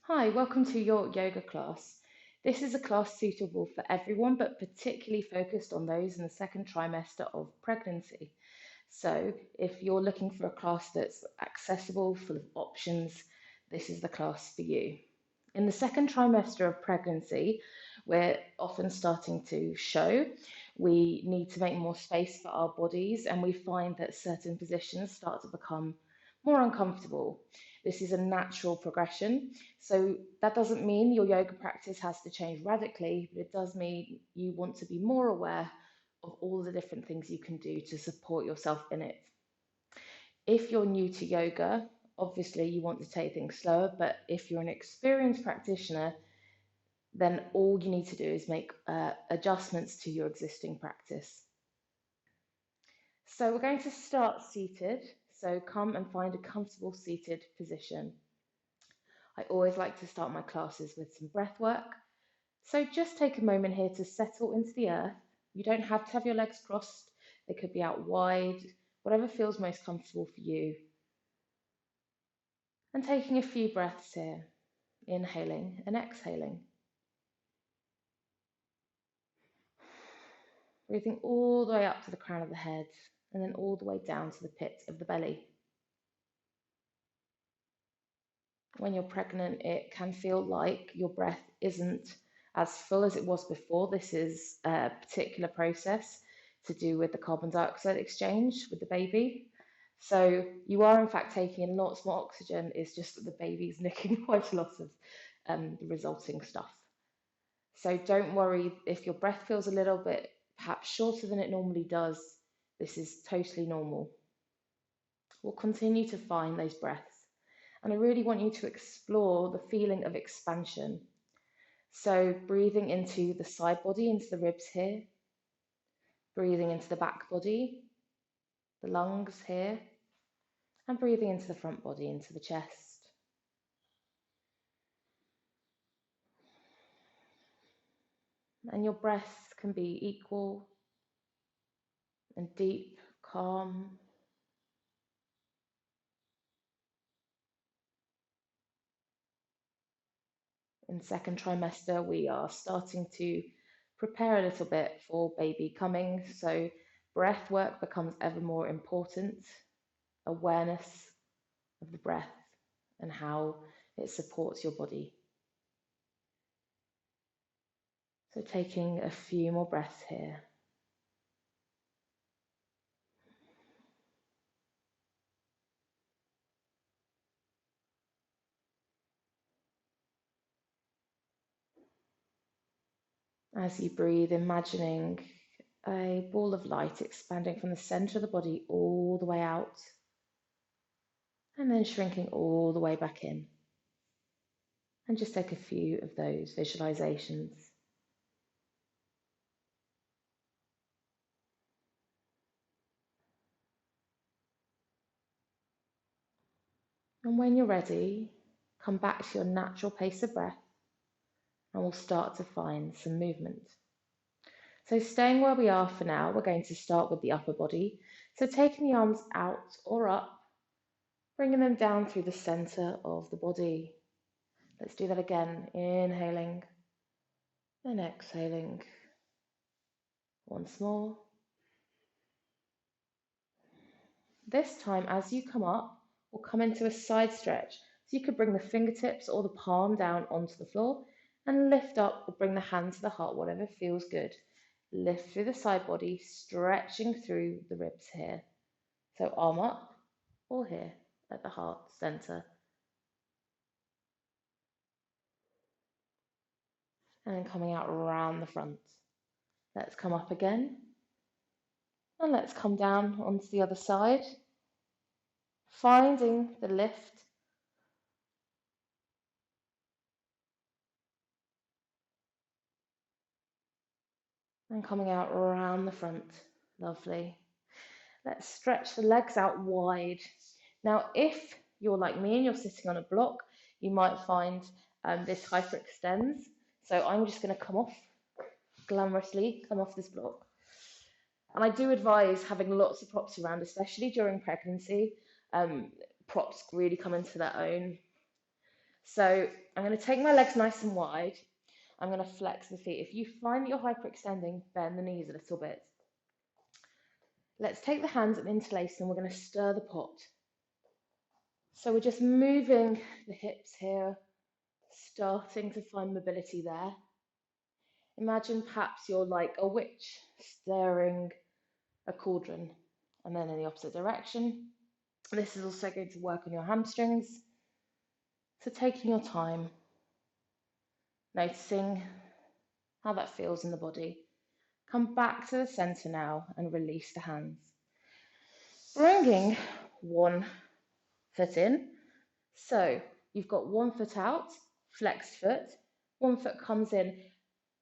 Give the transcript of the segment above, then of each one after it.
Hi, welcome to your yoga class. This is a class suitable for everyone, but particularly focused on those in the second trimester of pregnancy. So, if you're looking for a class that's accessible, full of options, this is the class for you. In the second trimester of pregnancy, we're often starting to show. We need to make more space for our bodies, and we find that certain positions start to become more uncomfortable. This is a natural progression. So, that doesn't mean your yoga practice has to change radically, but it does mean you want to be more aware of all the different things you can do to support yourself in it. If you're new to yoga, obviously you want to take things slower, but if you're an experienced practitioner, then all you need to do is make adjustments to your existing practice. So we're going to start seated. So come and find a comfortable seated position. I always like to start my classes with some breath work. So just take a moment here to settle into the earth. You don't have to have your legs crossed, they could be out wide, whatever feels most comfortable for you. And taking a few breaths here, inhaling and exhaling. Breathing all the way up to the crown of the head and then all the way down to the pit of the belly. When you're pregnant, it can feel like your breath isn't as full as it was before. This is a particular process to do with the carbon dioxide exchange with the baby. So you are in fact taking in lots more oxygen, it's just that the baby's nicking quite a lot of the resulting stuff. So don't worry if your breath feels a little bit perhaps shorter than it normally does. This is totally normal. We'll continue to find those breaths. And I really want you to explore the feeling of expansion. So breathing into the side body, into the ribs here, breathing into the back body, the lungs here, and breathing into the front body, into the chest. And your breath can be equal and deep, calm. In second trimester, we are starting to prepare a little bit for baby coming. So breath work becomes ever more important. Awareness of the breath and how it supports your body. So taking a few more breaths here. As you breathe, imagining a ball of light expanding from the center of the body all the way out and then shrinking all the way back in. And just take a few of those visualizations. And when you're ready, come back to your natural pace of breath and we'll start to find some movement. So staying where we are for now, we're going to start with the upper body. So taking the arms out or up, bringing them down through the center of the body. Let's do that again. Inhaling and exhaling. Once more. This time, as you come up, we'll come into a side stretch. So you could bring the fingertips or the palm down onto the floor and lift up or bring the hand to the heart, whatever feels good. Lift through the side body, stretching through the ribs here. So arm up or here at the heart center. And then coming out around the front. Let's come up again. And let's come down onto the other side. Finding the lift. And coming out around the front. Lovely. Let's stretch the legs out wide. Now, if you're like me and you're sitting on a block, you might find this hyperextends. So I'm just going to come off glamorously, come off this block. And I do advise having lots of props around, especially during pregnancy. Props really come into their own. So I'm going to take my legs nice and wide. I'm going to flex the feet. If you find that you're hyperextending, bend the knees a little bit. Let's take the hands and interlace them. We're going to stir the pot. So we're just moving the hips here, starting to find mobility there. Imagine perhaps you're like a witch stirring a cauldron, and then in the opposite direction. This is also going to work on your hamstrings. So taking your time, noticing how that feels in the body. Come back to the center now and release the hands. Bringing one foot in. So you've got one foot out, flexed foot, one foot comes in.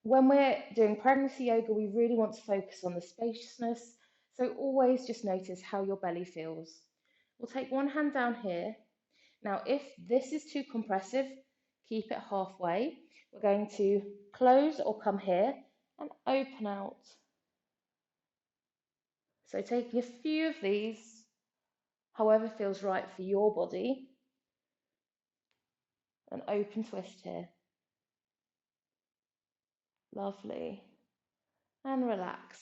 When we're doing pregnancy yoga, we really want to focus on the spaciousness. So always just notice how your belly feels. We'll take one hand down here. Now, if this is too compressive, keep it halfway. We're going to close or come here and open out. So taking a few of these, however feels right for your body. An open twist here. Lovely. And relax.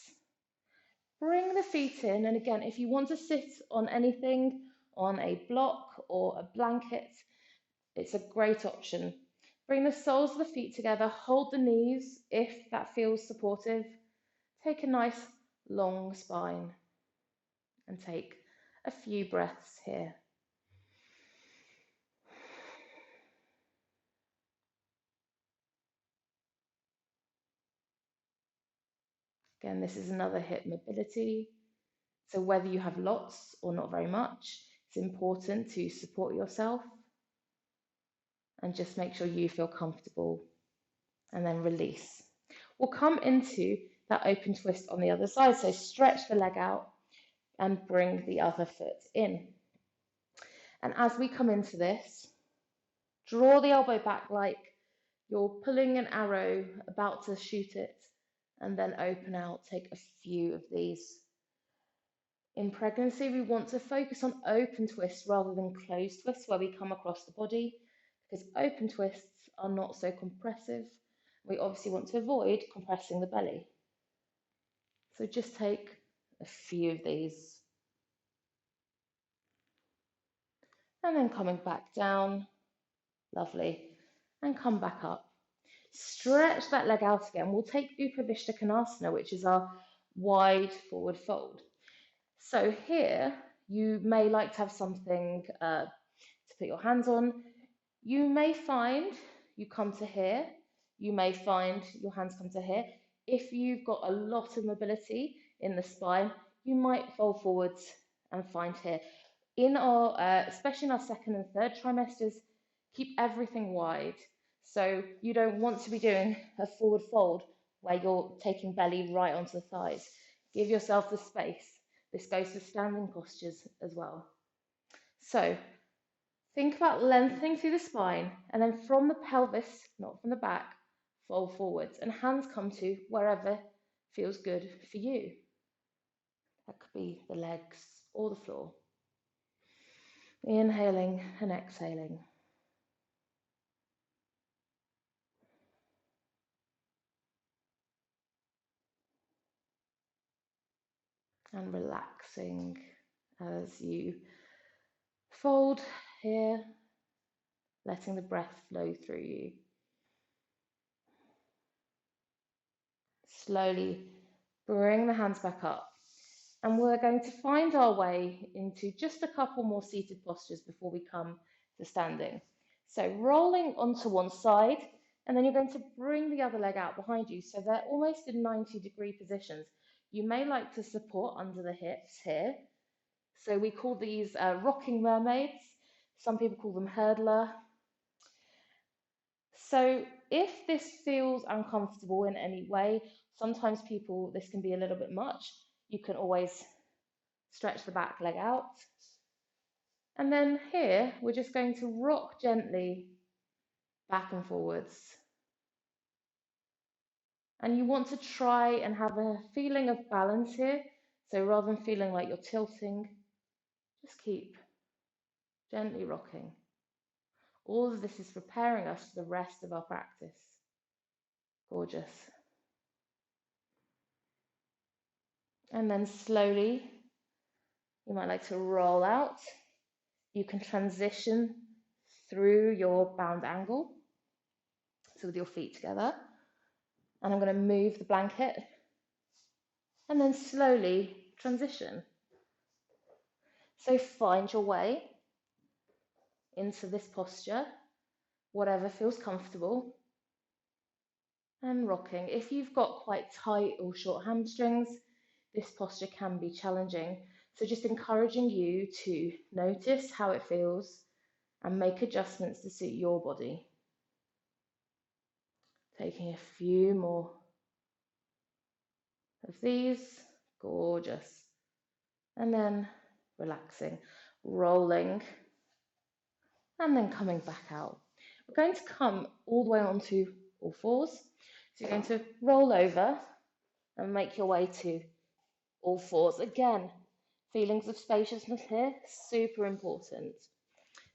Bring the feet in, and again, if you want to sit on anything, on a block or a blanket, it's a great option. Bring the soles of the feet together, hold the knees if that feels supportive. Take a nice long spine and take a few breaths here. Again, this is another hip mobility. So whether you have lots or not very much, it's important to support yourself and just make sure you feel comfortable, and then release. We'll come into that open twist on the other side. So stretch the leg out and bring the other foot in. And as we come into this, draw the elbow back like you're pulling an arrow, about to shoot it, and then open out. Take a few of these. In pregnancy, we want to focus on open twists rather than closed twists where we come across the body, because open twists are not so compressive. We obviously want to avoid compressing the belly. So just take a few of these. And then coming back down, lovely, and come back up. Stretch that leg out again. We'll take Utkatasana-focused, which is our wide forward fold. So here, you may like to have something to put your hands on. You may find you come to here. You may find your hands come to here. If you've got a lot of mobility in the spine, you might fold forwards and find here. In our, especially in our second and third trimesters, keep everything wide. So you don't want to be doing a forward fold where you're taking belly right onto the thighs. Give yourself the space. This goes for standing postures as well. So think about lengthening through the spine, and then from the pelvis, not from the back, fold forwards, and hands come to wherever feels good for you. That could be the legs or the floor. Inhaling and exhaling. And relaxing as you fold here, letting the breath flow through you. Slowly bring the hands back up, and we're going to find our way into just a couple more seated postures before we come to standing. So rolling onto one side, and then you're going to bring the other leg out behind you so they're almost in 90-degree positions. You may like to support under the hips here. So we call these rocking mermaids. Some people call them hurdler. So if this feels uncomfortable in any way, sometimes this can be a little bit much. You can always stretch the back leg out. And then here, we're just going to rock gently back and forwards. And you want to try and have a feeling of balance here. So rather than feeling like you're tilting, just keep gently rocking. All of this is preparing us for the rest of our practice. Gorgeous. And then slowly, you might like to roll out. You can transition through your bound angle, so with your feet together. And I'm going to move the blanket and then slowly transition. So find your way into this posture, whatever feels comfortable, and rocking. If you've got quite tight or short hamstrings, this posture can be challenging. So just encouraging you to notice how it feels and make adjustments to suit your body. Taking a few more of these. Gorgeous. And then relaxing, rolling, and then coming back out. We're going to come all the way onto all fours. So you're going to roll over and make your way to all fours. Again, feelings of spaciousness here, super important.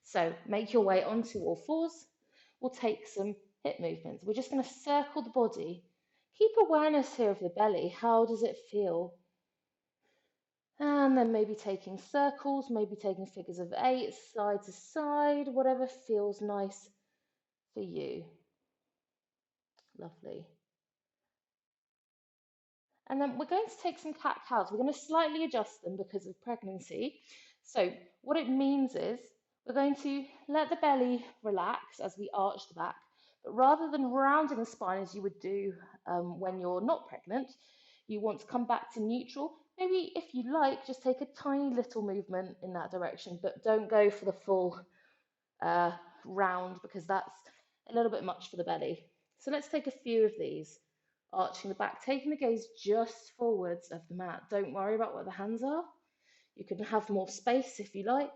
So make your way onto all fours. We'll take some hip movements. We're just going to circle the body. Keep awareness here of the belly. How does it feel? And then maybe taking circles, maybe taking figures of 8, side to side, whatever feels nice for you. Lovely. And then we're going to take some cat-cows. We're going to slightly adjust them because of pregnancy. So what it means is we're going to let the belly relax as we arch the back. But rather than rounding the spine as you would do when you're not pregnant, you want to come back to neutral. Maybe if you like, just take a tiny little movement in that direction, but don't go for the full round because that's a little bit much for the belly. So let's take a few of these. Arching the back, taking the gaze just forwards of the mat. Don't worry about where the hands are. You can have more space if you like.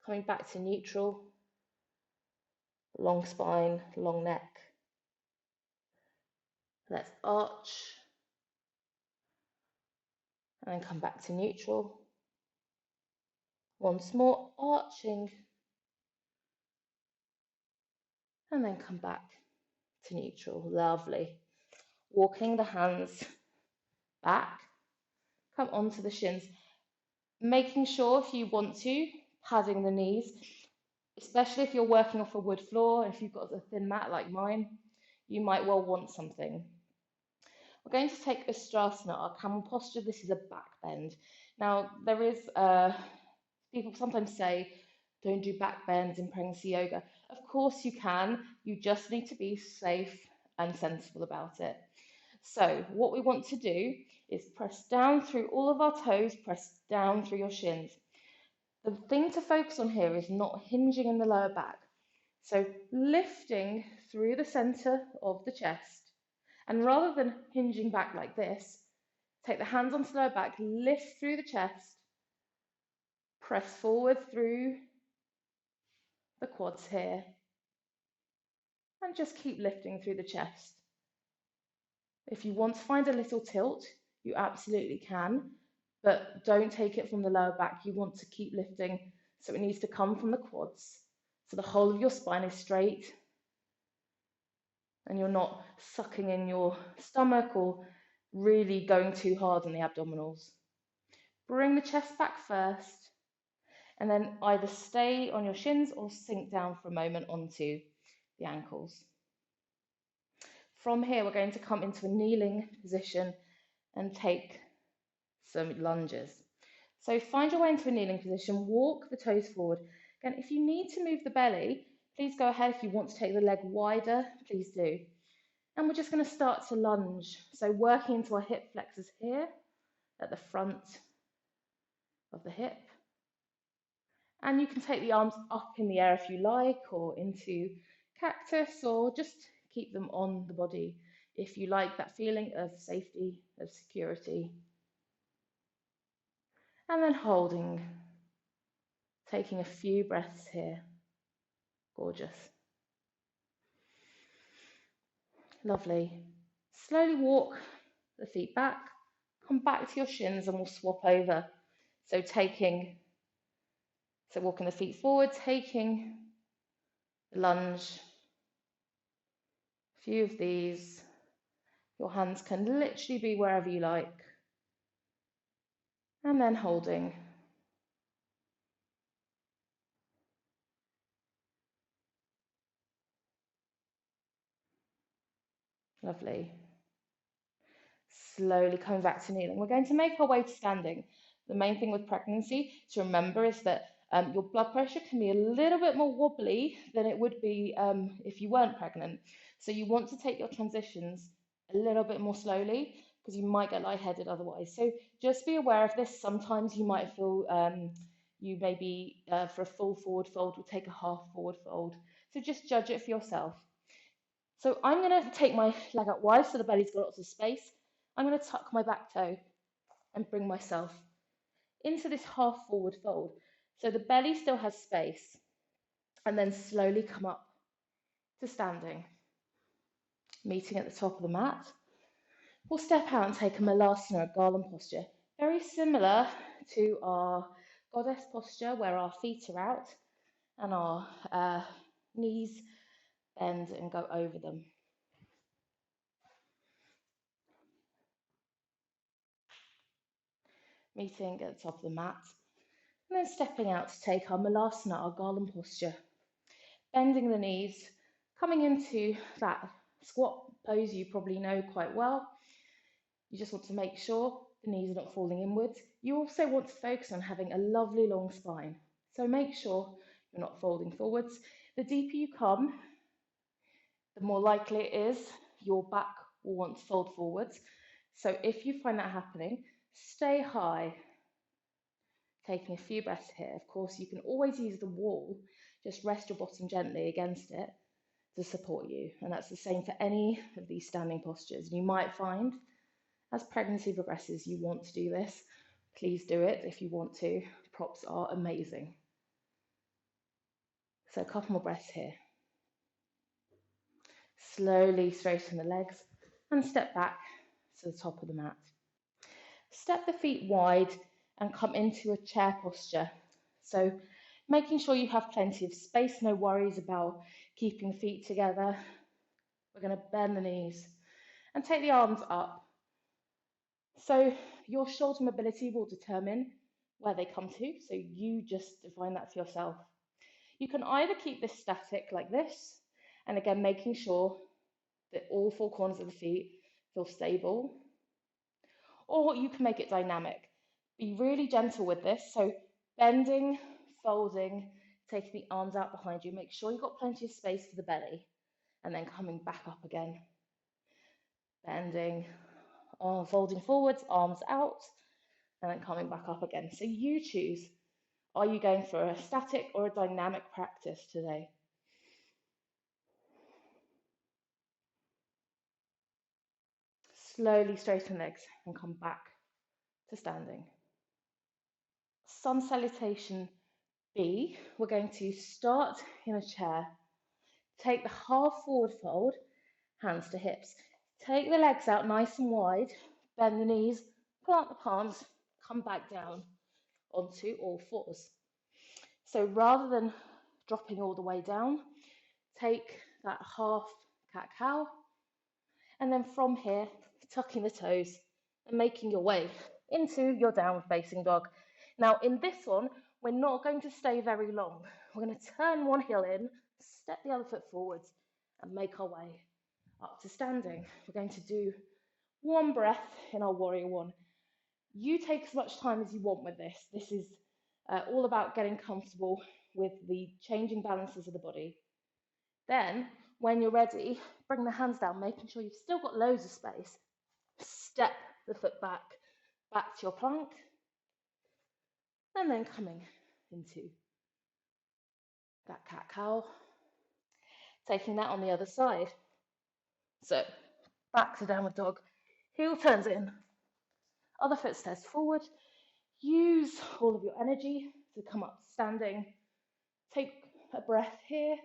Coming back to neutral. Long spine, long neck. Let's arch. And then come back to neutral. Once more, arching. And then come back to neutral. Lovely. Walking the hands back. Come onto the shins. Making sure if you want to, padding the knees, especially if you're working off a wood floor, if you've got a thin mat like mine, you might well want something. We're going to take Ustrasana, our camel posture. This is a back bend. Now, there is, people sometimes say, don't do back bends in pregnancy yoga. Of course you can, you just need to be safe and sensible about it. So what we want to do is press down through all of our toes, press down through your shins. The thing to focus on here is not hinging in the lower back. So lifting through the center of the chest, and rather than hinging back like this, take the hands onto the lower back, lift through the chest, press forward through the quads here, and just keep lifting through the chest. If you want to find a little tilt, you absolutely can, but don't take it from the lower back. You want to keep lifting, so it needs to come from the quads. So the whole of your spine is straight and you're not sucking in your stomach or really going too hard on the abdominals. Bring the chest back first and then either stay on your shins or sink down for a moment onto the ankles. From here, we're going to come into a kneeling position and take some lunges. So find your way into a kneeling position, walk the toes forward. Again, if you need to move the belly, please go ahead. If you want to take the leg wider, please do. And we're just going to start to lunge. So working into our hip flexors here at the front of the hip. And you can take the arms up in the air if you like, or into cactus, or just keep them on the body if you like that feeling of safety, of security. And then holding, taking a few breaths here. Gorgeous. Lovely. Slowly walk the feet back, come back to your shins and we'll swap over. So walking the feet forward, taking lunge, a few of these. Your hands can literally be wherever you like. And then holding. Lovely. Slowly coming back to kneeling. We're going to make our way to standing. The main thing with pregnancy to remember is that your blood pressure can be a little bit more wobbly than it would be if you weren't pregnant. So you want to take your transitions a little bit more slowly because you might get lightheaded otherwise. So just be aware of this. Sometimes you might feel you maybe for a full forward fold will take a half forward fold. So just judge it for yourself. So I'm going to take my leg out wide so the belly's got lots of space. I'm going to tuck my back toe and bring myself into this half forward fold. So the belly still has space, and then slowly come up to standing. Meeting at the top of the mat. We'll step out and take a malasana, a garland posture. Very similar to our goddess posture where our feet are out and our knees bend and go over them. Meeting at the top of the mat. And then stepping out to take our malasana, our garland posture. Bending the knees, coming into that squat pose you probably know quite well. You just want to make sure the knees are not falling inwards. You also want to focus on having a lovely long spine. So make sure you're not folding forwards. The deeper you come, the more likely it is your back will want to fold forwards. So if you find that happening, stay high. Taking a few breaths here. Of course, you can always use the wall. Just rest your bottom gently against it to support you. And that's the same for any of these standing postures. You might find as pregnancy progresses, you want to do this. Please do it if you want to. Props are amazing. So a couple more breaths here. Slowly straighten the legs and step back to the top of the mat. Step the feet wide and come into a chair posture. So making sure you have plenty of space, no worries about keeping the feet together. We're going to bend the knees and take the arms up. So your shoulder mobility will determine where they come to, so you just define that for yourself. You can either keep this static like this, and again making sure that all four corners of the feet feel stable, or you can make it dynamic. Be really gentle with this, so bending, folding, taking the arms out behind you. Make sure you've got plenty of space for the belly, and then coming back up again. Bending, folding forwards, arms out, and then coming back up again. So you choose, are you going for a static or a dynamic practice today? Slowly straighten legs and come back to standing. Sun Salutation B, we're going to start in a chair. Take the half forward fold, hands to hips. Take the legs out nice and wide, bend the knees, plant the palms, come back down onto all fours. So rather than dropping all the way down, take that half cat-cow, and then from here, tucking the toes and making your way into your downward facing dog. Now in this one, we're not going to stay very long. We're going to turn one heel in, step the other foot forwards, and make our way up to standing. We're going to do one breath in our warrior one. You take as much time as you want with this. This is all about getting comfortable with the changing balances of the body. Then, when you're ready, bring the hands down, making sure you've still got loads of space. Step the foot back to your plank, and then coming into that cat-cow. Taking that on the other side. So, back to downward dog, heel turns in, other foot steps forward. Use all of your energy to come up standing. Take a breath here,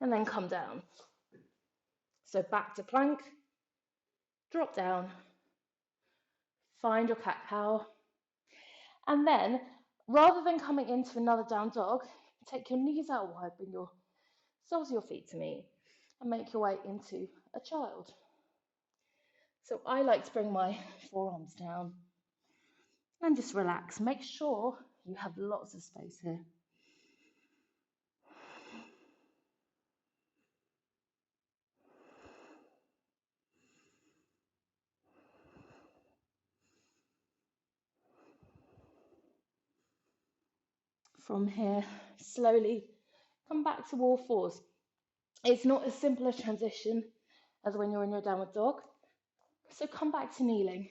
and then come down. So back to plank, drop down, find your cat-cow, and then Rather than coming into another down dog, take your knees out wide, bring your soles of your feet to meet, and make your way into a child. So I like to bring my forearms down and just relax. Make sure you have lots of space here. From here, slowly come back to all fours. It's not as simple a transition as when you're in your downward dog. So come back to kneeling.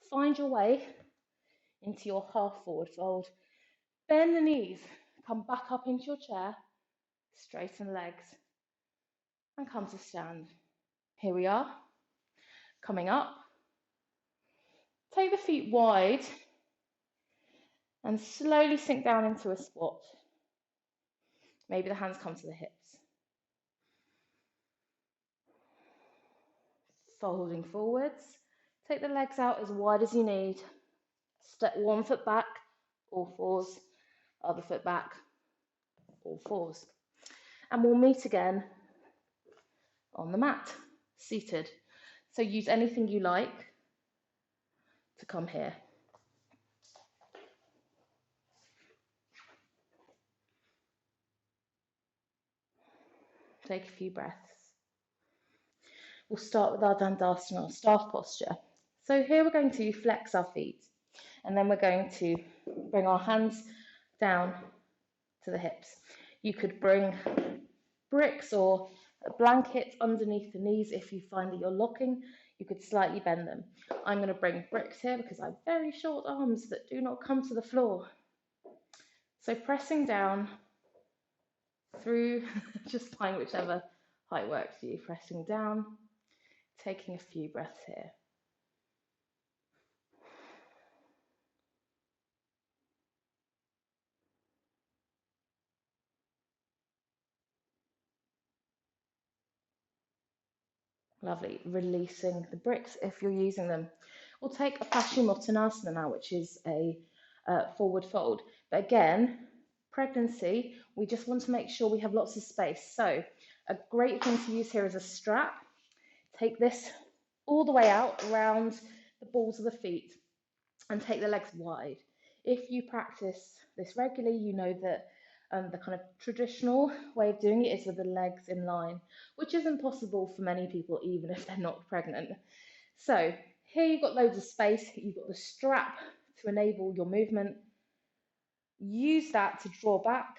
Find your way into your half forward fold. Bend the knees. Come back up into your chair. Straighten the legs. And come to stand. Here we are. Coming up. Take the feet wide and slowly sink down into a squat. Maybe the hands come to the hips. Folding forwards. Take the legs out as wide as you need. Step one foot back, all fours. Other foot back, all fours. And we'll meet again on the mat, seated. So use anything you like to come here. Take a few breaths. We'll start with our Dandasana, staff posture. So here we're going to flex our feet, and then we're going to bring our hands down to the hips. You could bring bricks or blankets underneath the knees if you find that you're locking. You could slightly bend them. I'm going to bring bricks here because I have very short arms that do not come to the floor. So pressing down through, just find whichever height works for you. Pressing down, taking a few breaths here. Lovely. Releasing the bricks if you're using them. We'll take a Paschimottanasana now, which is a forward fold. But again, pregnancy, we just want to make sure we have lots of space. So a great thing to use here is a strap. Take this all the way out around the balls of the feet and take the legs wide. If you practice this regularly, you know that the kind of traditional way of doing it is with the legs in line, which isn't possible for many people, even if they're not pregnant. So here you've got loads of space. You've got the strap to enable your movement. Use that to draw back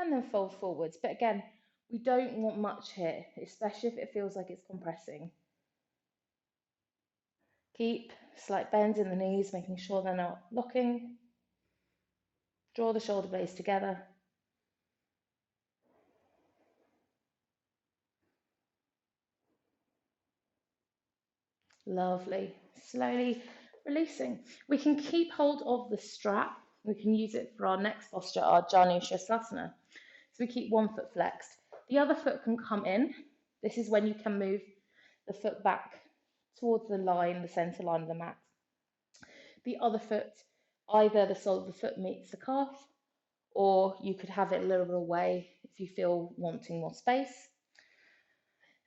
and then fold forwards. But again, we don't want much here, especially if it feels like it's compressing. Keep slight bends in the knees, making sure they're not locking. Draw the shoulder blades together. Lovely. Slowly releasing. We can keep hold of the strap. We can use it for our next posture, our Janushirasana. So we keep one foot flexed. The other foot can come in. This is when you can move the foot back towards the line, the center line of the mat. The other foot, either the sole of the foot meets the calf, or you could have it a little bit away if you feel wanting more space.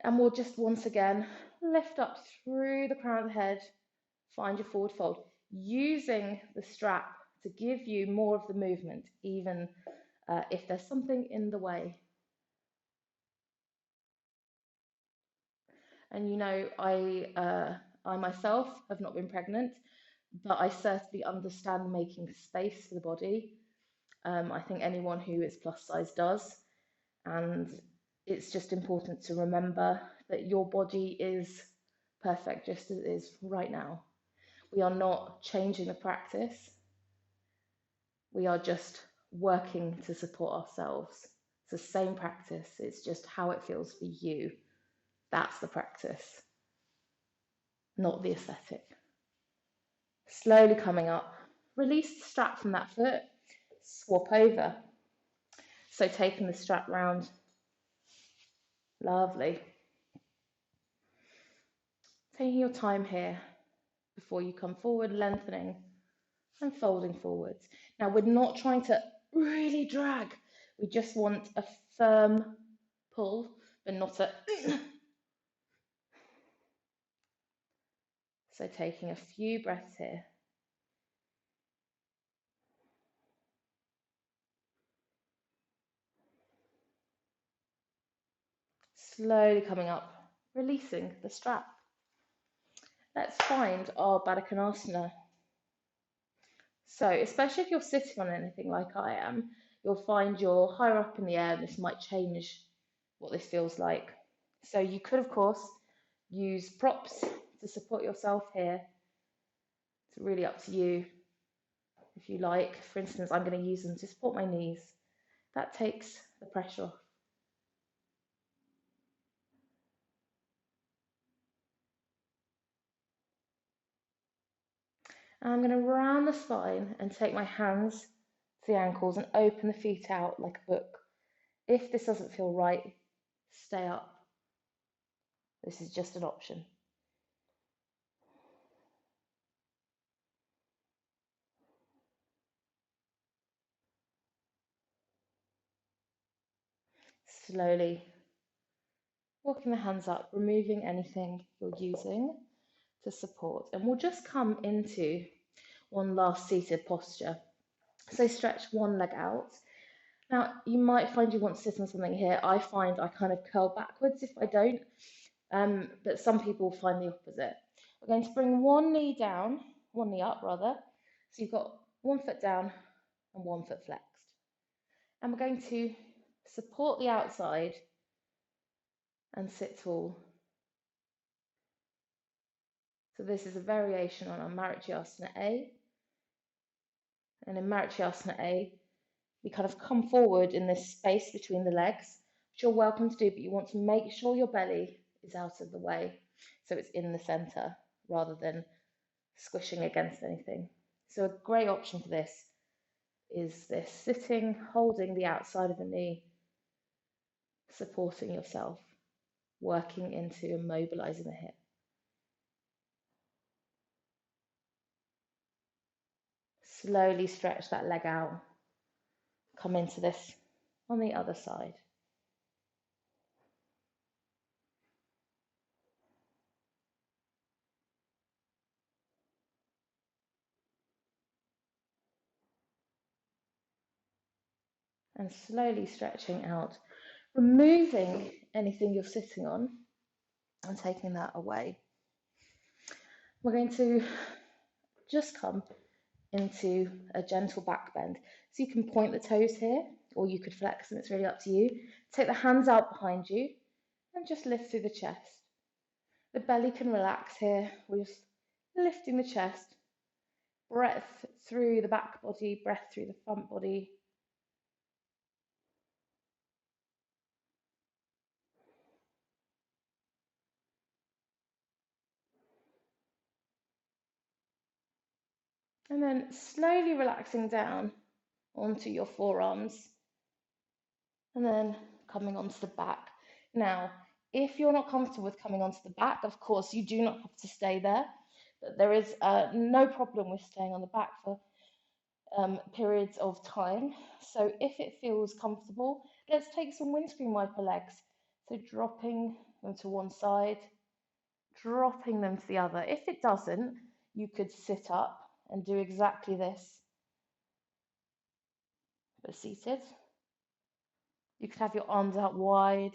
And we'll just once again lift up through the crown of the head, find your forward fold, using the strap to give you more of the movement, even if there's something in the way. And you know, I myself have not been pregnant, but I certainly understand making space for the body. I think anyone who is plus size does. And it's just important to remember that your body is perfect just as it is right now. We are not changing the practice. We are just working to support ourselves. It's the same practice. It's just how it feels for you. That's the practice, not the aesthetic. Slowly coming up. Release the strap from that foot. Swap over. So taking the strap round. Lovely. Taking your time here before you come forward, lengthening and folding forwards. Now we're not trying to really drag. We just want a firm pull, but not a so taking a few breaths here. Slowly coming up, releasing the strap. Let's find our Baddha Konasana. So, especially if you're sitting on anything like I am, you'll find you're higher up in the air and this might change what this feels like. So you could, of course, use props to support yourself here. It's really up to you if you like. For instance, I'm going to use them to support my knees. That takes the pressure off. And I'm going to round the spine and take my hands to the ankles and open the feet out like a book. If this doesn't feel right, stay up. This is just an option. Slowly walking the hands up, removing anything you're using to support. And we'll just come into one last seated posture. So stretch one leg out. Now, you might find you want to sit on something here. I find I kind of curl backwards if I don't, but some people find the opposite. We're going to bring one knee down, one knee up rather. So you've got one foot down and one foot flexed. And we're going to support the outside and sit tall. So this is a variation on our Marichyasana A. And in Marichyasana A, we kind of come forward in this space between the legs, which you're welcome to do, but you want to make sure your belly is out of the way, so it's in the center rather than squishing against anything. So a great option for this is this sitting, holding the outside of the knee, supporting yourself, working into immobilizing the hip. Slowly stretch that leg out. Come into this on the other side. And slowly stretching out, removing anything you're sitting on and taking that away. We're going to just come into a gentle back bend. So you can point the toes here, or you could flex them, it's really up to you. Take the hands out behind you and just lift through the chest. The belly can relax here. We're just lifting the chest, breath through the back body, breath through the front body. And then slowly relaxing down onto your forearms and then coming onto the back. Now, if you're not comfortable with coming onto the back, of course, you do not have to stay there, but there is no problem with staying on the back for periods of time. So if it feels comfortable, let's take some windscreen wiper legs. So dropping them to one side, dropping them to the other. If it doesn't, you could sit up and do exactly this, but seated. You could have your arms out wide.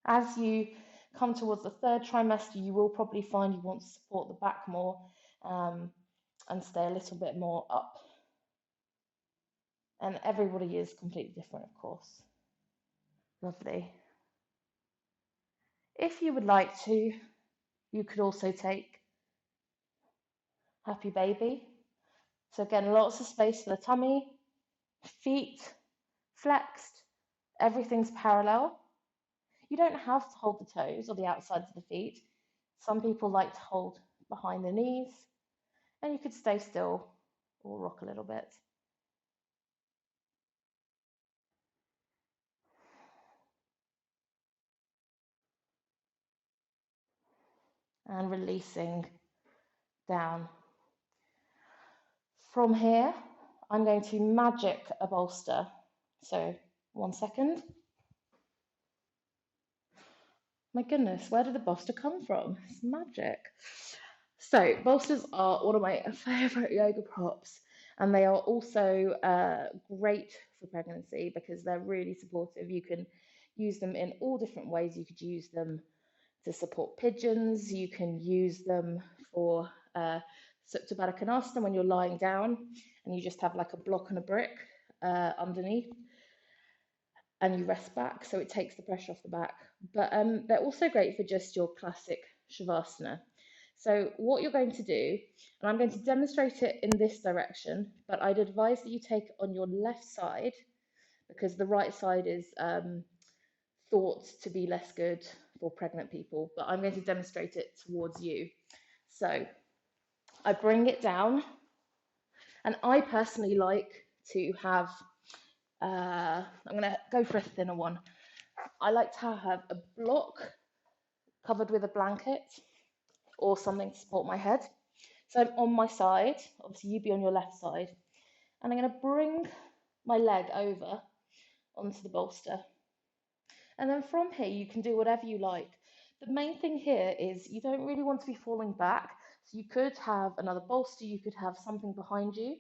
As you come towards the third trimester, you will probably find you want to support the back more and stay a little bit more up. And everybody is completely different, of course. Lovely. If you would like to, you could also take Happy Baby. So again, lots of space for the tummy, feet flexed, everything's parallel. You don't have to hold the toes or the outsides of the feet. Some people like to hold behind the knees, and you could stay still or rock a little bit. And releasing down From here, I'm going to magic a bolster. So, 1 second. My goodness, where did the bolster come from? It's magic. So, bolsters are one of my favorite yoga props, and they are also great for pregnancy because they're really supportive. You can use them in all different ways. You could use them to support pigeons, you can use them for Supta Baddha Konasana when you're lying down and you just have like a block and a brick underneath and you rest back, so it takes the pressure off the back. But they're also great for just your classic Shavasana. So what you're going to do, and I'm going to demonstrate it in this direction, but I'd advise that you take it on your left side because the right side is thought to be less good for pregnant people, but I'm going to demonstrate it towards you. So I bring it down, and I personally like to have, I'm going to go for a thinner one. I like to have a block covered with a blanket or something to support my head. So I'm on my side, obviously you'd be on your left side, and I'm going to bring my leg over onto the bolster. And then from here, you can do whatever you like. The main thing here is you don't really want to be falling back. So you could have another bolster, you could have something behind you,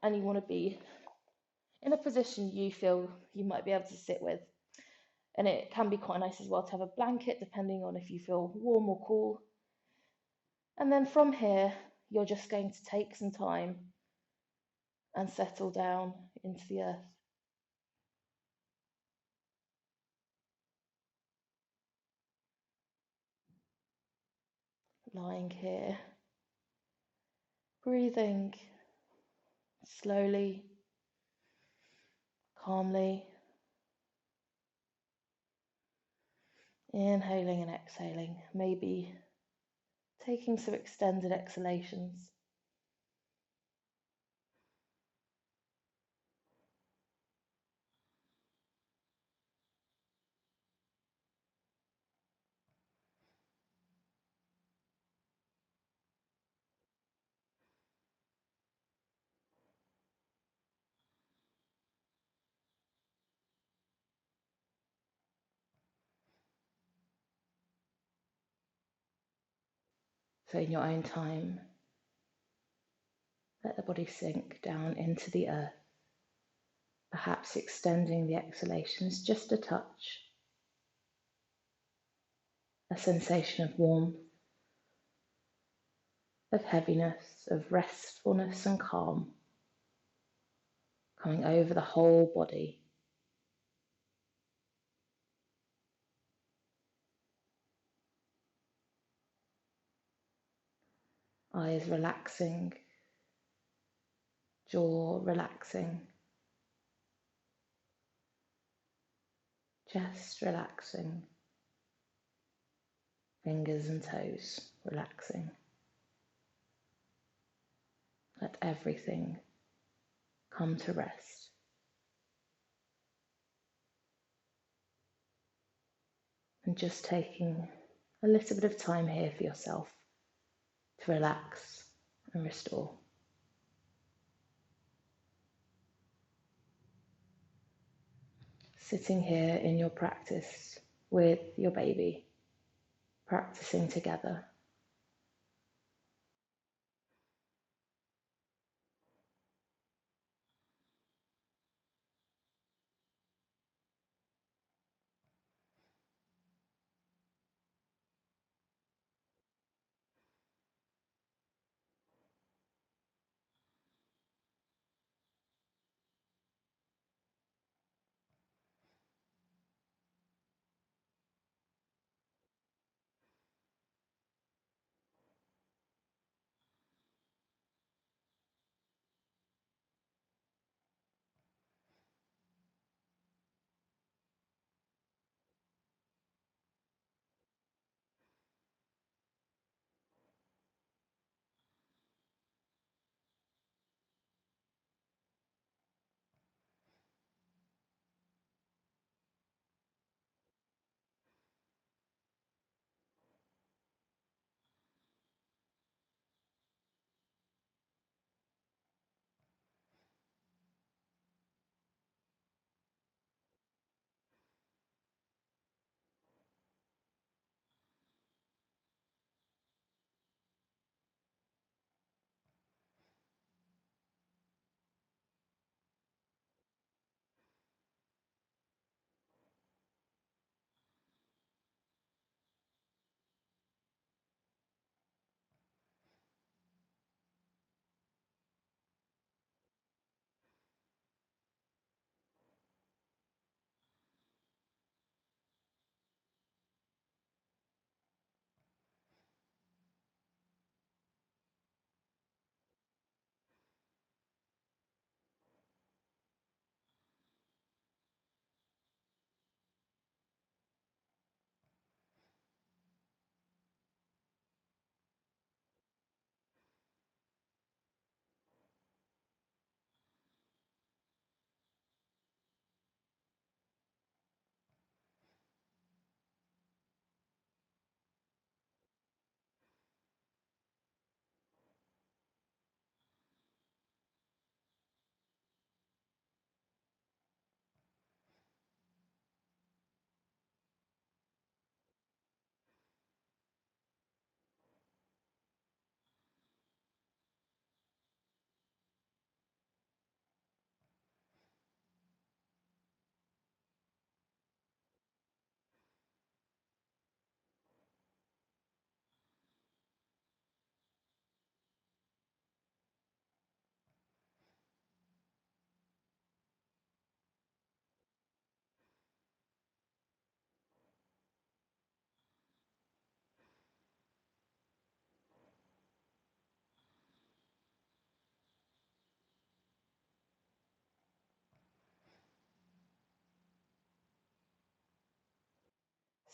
and you want to be in a position you feel you might be able to sit with. And it can be quite nice as well to have a blanket, depending on if you feel warm or cool. And then from here, you're just going to take some time and settle down into the earth. Lying here, breathing slowly, calmly, inhaling and exhaling, maybe taking some extended exhalations. So in your own time, let the body sink down into the earth, perhaps extending the exhalations just a touch, a sensation of warmth, of heaviness, of restfulness and calm coming over the whole body. Eyes relaxing, jaw relaxing, chest relaxing, fingers and toes relaxing. Let everything come to rest. And just taking a little bit of time here for yourself to relax and restore. Sitting here in your practice with your baby, practicing together.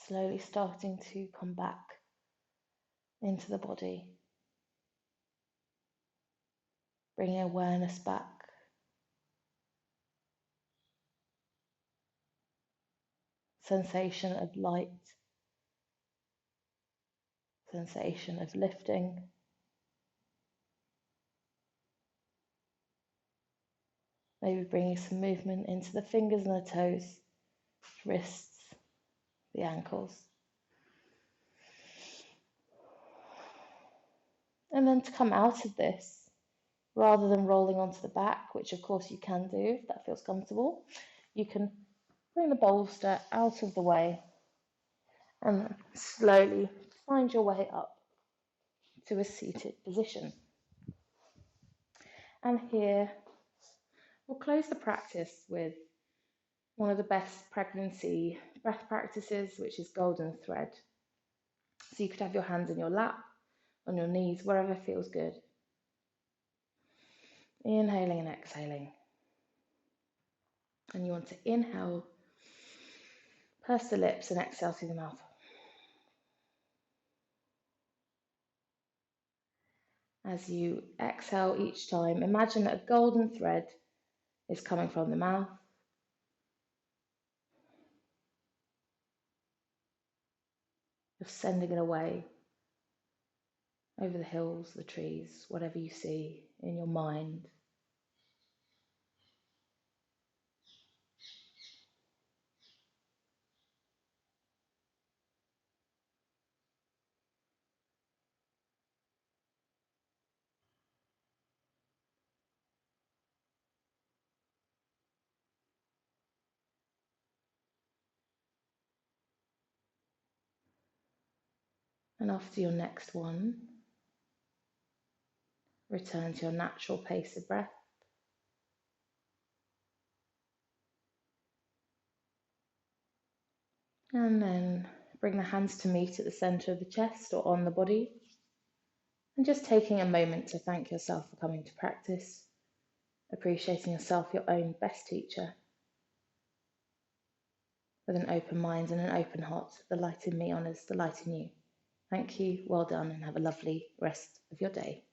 Slowly starting to come back into the body, bringing awareness back. Sensation of light, sensation of lifting. Maybe bringing some movement into the fingers and the toes, wrists, the ankles. And then to come out of this, rather than rolling onto the back, which of course you can do if that feels comfortable, you can bring the bolster out of the way and slowly find your way up to a seated position. And here we'll close the practice with one of the best pregnancy breath practices, which is golden thread. So you could have your hands in your lap, on your knees, wherever feels good. Inhaling and exhaling. And you want to inhale, purse the lips, and exhale through the mouth. As you exhale each time, imagine that a golden thread is coming from the mouth. You're sending it away over the hills, the trees, whatever you see in your mind. And after your next one, return to your natural pace of breath. And then bring the hands to meet at the center of the chest or on the body. And just taking a moment to thank yourself for coming to practice, appreciating yourself, your own best teacher, with an open mind and an open heart. The light in me honors the light in you. Thank you, well done, and have a lovely rest of your day.